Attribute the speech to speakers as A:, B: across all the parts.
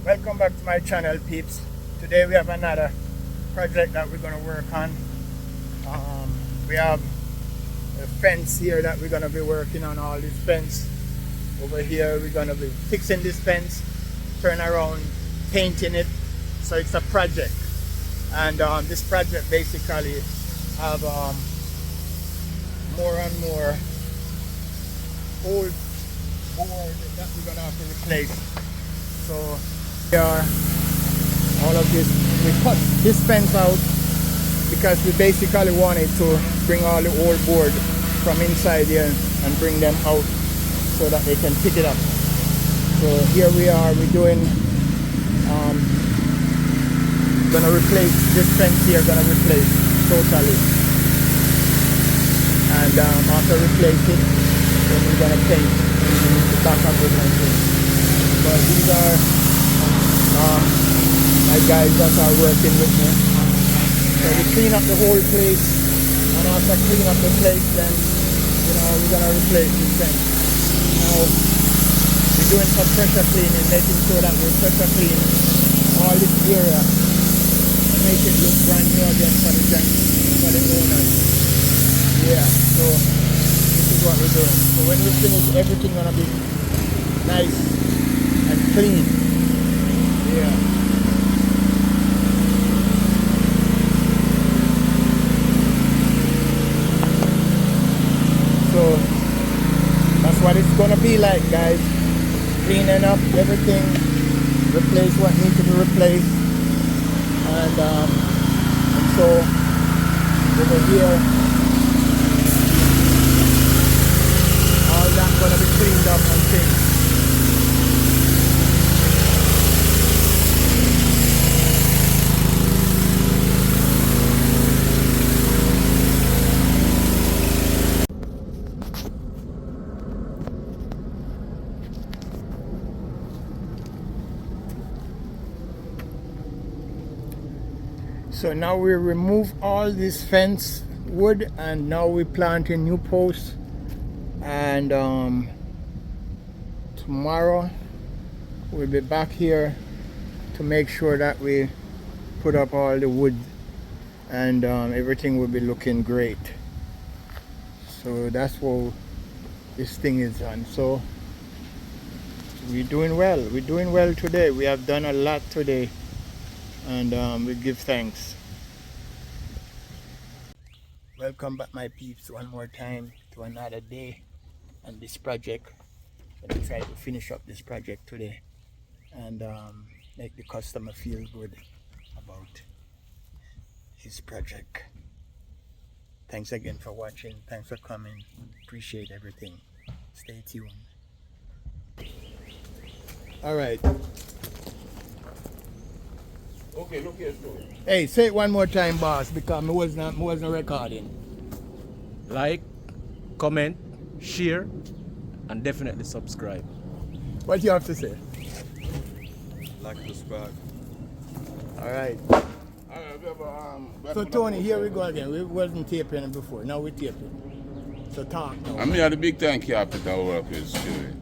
A: Welcome back to my channel, peeps. Today we have another project that we're going to work on. We have a fence here that we're going to be working on. All this fence over here, we're going to be fixing this fence, turn around, painting it. So it's a project, and this project basically have more and more old board that we're going to have to replace. So here, all of this, we cut this fence out because we basically wanted to bring all the old board from inside here and bring them out so that they can pick it up. So here we are, we're doing gonna replace this fence here, gonna replace totally, and after replace it, then we're gonna paint the back of it and things. But these are my guys that are working with me. So we clean up the whole place, and after cleaning up the place, then we're gonna replace this fence. Now we're doing some pressure cleaning, making sure that we pressure clean all this area and make it look brand new again for the owners. Yeah, so this is what we're doing. So when we finish, everything gonna be nice and clean. Yeah. So that's what it's gonna be like, guys. Cleaning up everything, replace what needs to be replaced, and so over here, all that's gonna be cleaned up and things. So now we remove all this fence wood, and now we plant a new post, and tomorrow we'll be back here to make sure that we put up all the wood, and everything will be looking great. So that's what this thing is on. So we're doing well today. We have done a lot today, and we give thanks. Welcome back, my peeps, one more time to another day on this project. I'm going to try to finish up this project today and make the customer feel good about his project. Thanks again for watching. Thanks for coming. Appreciate everything. Stay tuned. All right.
B: Okay, look here, story.
A: Hey, say it one more time, boss, because I wasn't recording.
C: Like, comment, share, and definitely subscribe.
A: What you have to say?
B: Like the spot.
A: All right. So Tony, here we go again. We wasn't taping before. Now we're taping. So talk now.
B: I mean, the big time capital workers, Stewie.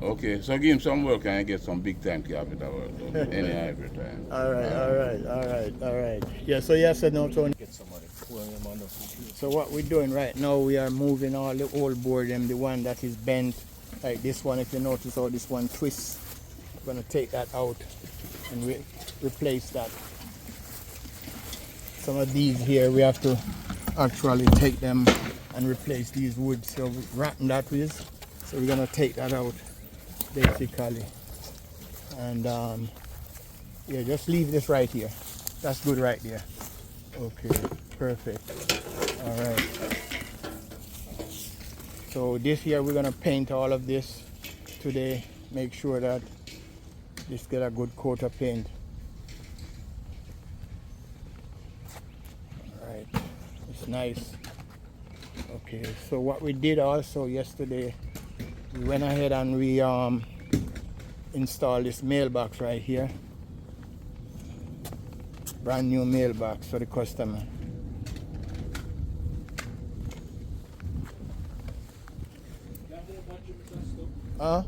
B: Okay, so give him some work and get some big time capital work done. Any every time.
A: All right. Yeah, so yes and no, Tony.
C: Get somebody pulling them on the foot.
A: So what we're doing right now, we are moving all the old board, and the one that is bent, like this one, if you notice how this one twists, we're gonna take that out and replace that. Some of these here, we have to actually take them and replace these woods. So rotten that is. So we're gonna take that out, basically. And yeah, just leave this right here. That's good right there. Okay, perfect. All right. So this here, we're gonna paint all of this today. Make sure that this get a good coat of paint. All right, it's nice. Okay, so what we did also yesterday, we went ahead and we installed this mailbox right here. Brand new mailbox for the customer. Huh?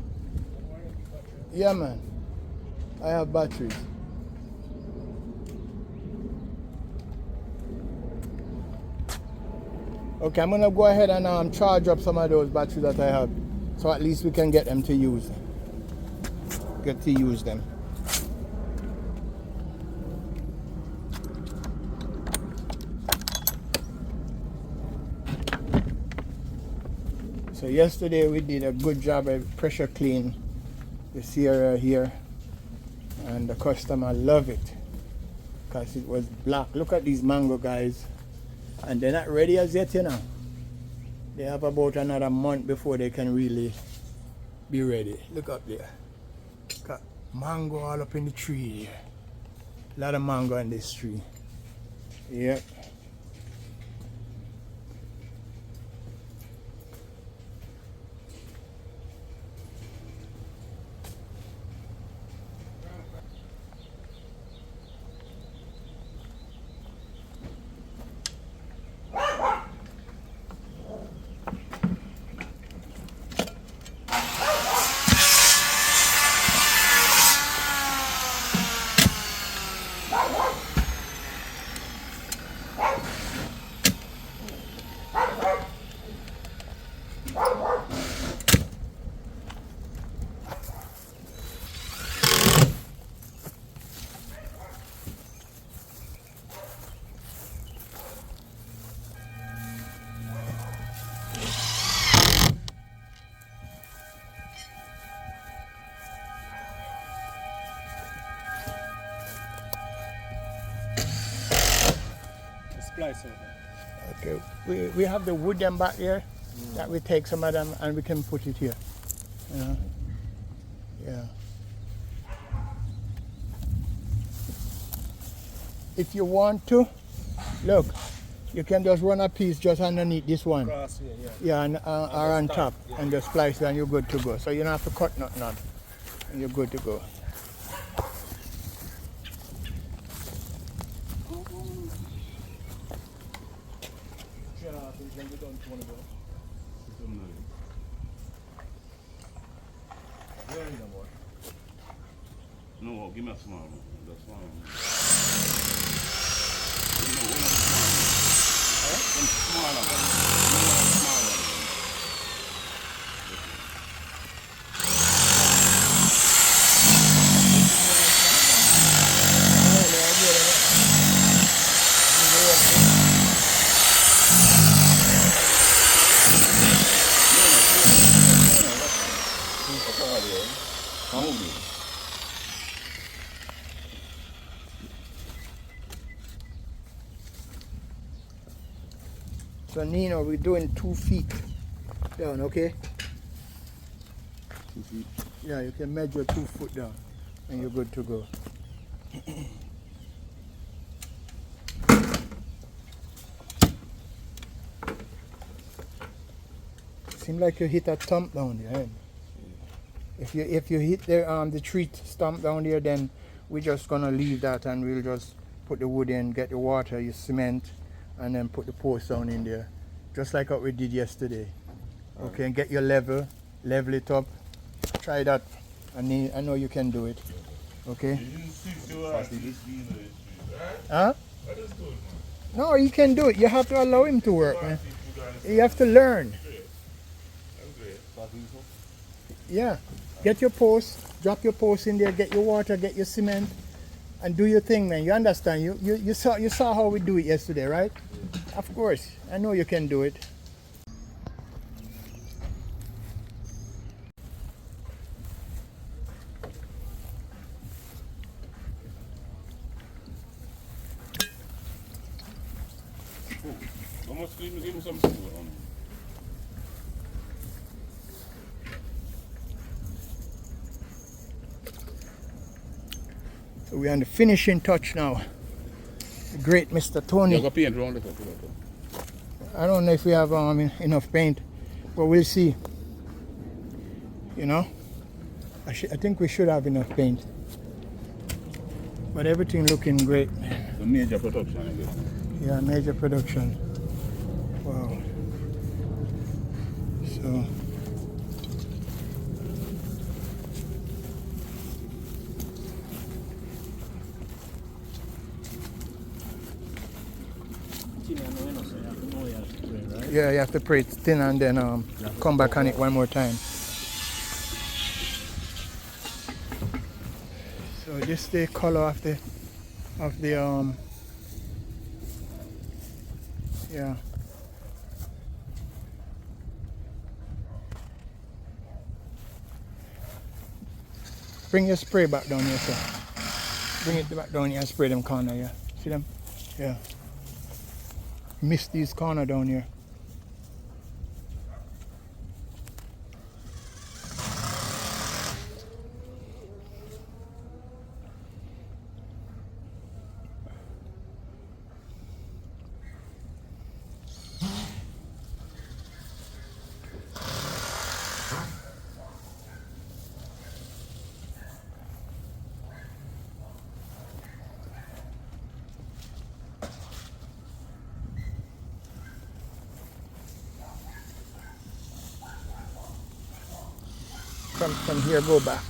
A: Yeah, man. I have batteries. Okay, I'm gonna go ahead and charge up some of those batteries that I have, so at least we can get them to use. Get to use them. So yesterday we did a good job of pressure clean this area here, and the customer loved it because it was black. Look at these mango, guys, and they're not ready as yet, you know. They have about another month before they can really be ready. Look up there. Got mango all up in the tree here. A lot of mango in this tree. Yep.
C: Splice over.
A: Okay, we have the wood them back there that we take some of them and we can put it here. You know? Yeah. If you want to, look, you can just run a piece just underneath this one.
C: Cross here, yeah.
A: Yeah, and or on top, and just splice it and you're good to go. So you don't have to cut nothing out, and you're good to go.
B: No, give me a small one. That's fine. Some smaller one. Smaller one.
A: So Nino, we're doing 2 feet down, okay?
B: 2 feet.
A: Yeah, you can measure 2 foot down, and you're good to go. Seems like you hit a stump down there. Eh? If you hit the tree stump down there, then we're just gonna leave that and we'll just put the wood in, get the water, you cement, and then put the post down in there, just like what we did yesterday. Okay, and get your level it up. Try that. I know you can do it. Okay. Huh? No, you can do it. You have to allow him to work, man. You have to learn. Yeah. Get your post, drop your post in there, get your water, get your cement, and do your thing, man. You understand? You saw how we do it yesterday, right? Of course. I know you can do it.
B: Give me some food on.
A: So we're on the finishing touch now. The great Mr. Tony.
B: You got paint around it.
A: I don't know if we have enough paint, but we'll see. You know, I think we should have enough paint. But everything looking great.
B: The major production, I guess.
A: Yeah, major production. Wow. So. Yeah, you have to pray it thin and then come back on it one more time. So this is the color of the yeah. Bring your spray back down here, sir. Bring it back down here and spray them corner, yeah. See them? Yeah. Miss these corner down here. From here, go back.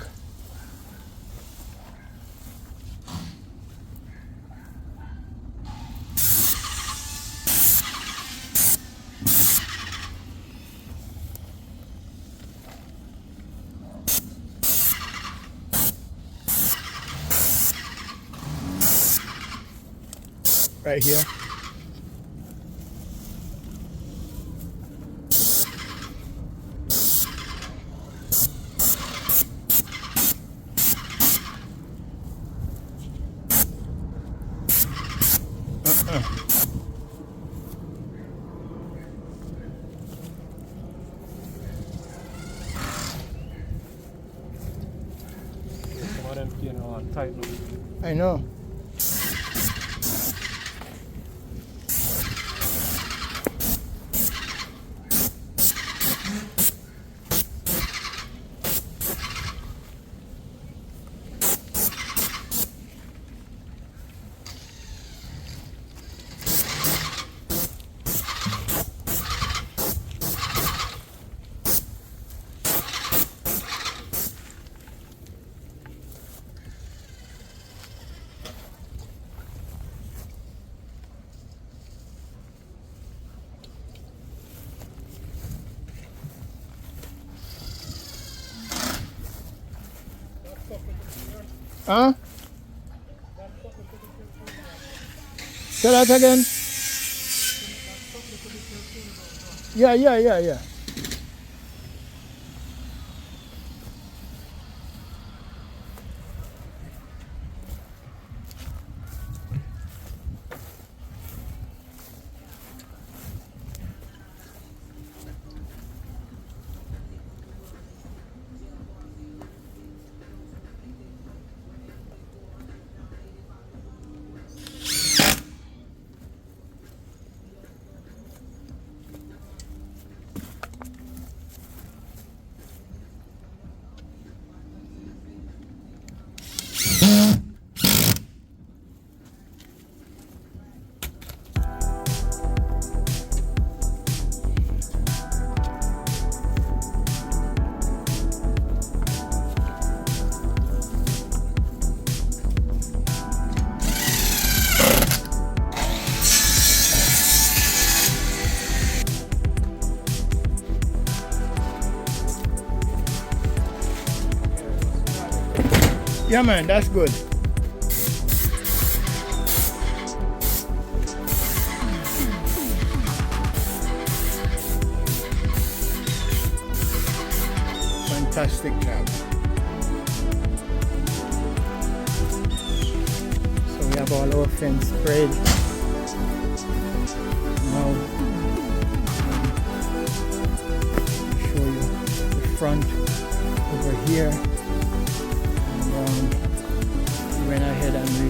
A: Right here.
C: Some of them pin are tight now.
A: I know. Huh? Say that again. Yeah. Yeah, man, that's good. Fantastic job. So we have all our fence sprayed. Now, I'll show you the front over here. We went ahead and we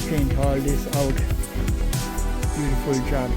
A: paint all this out. Beautiful job.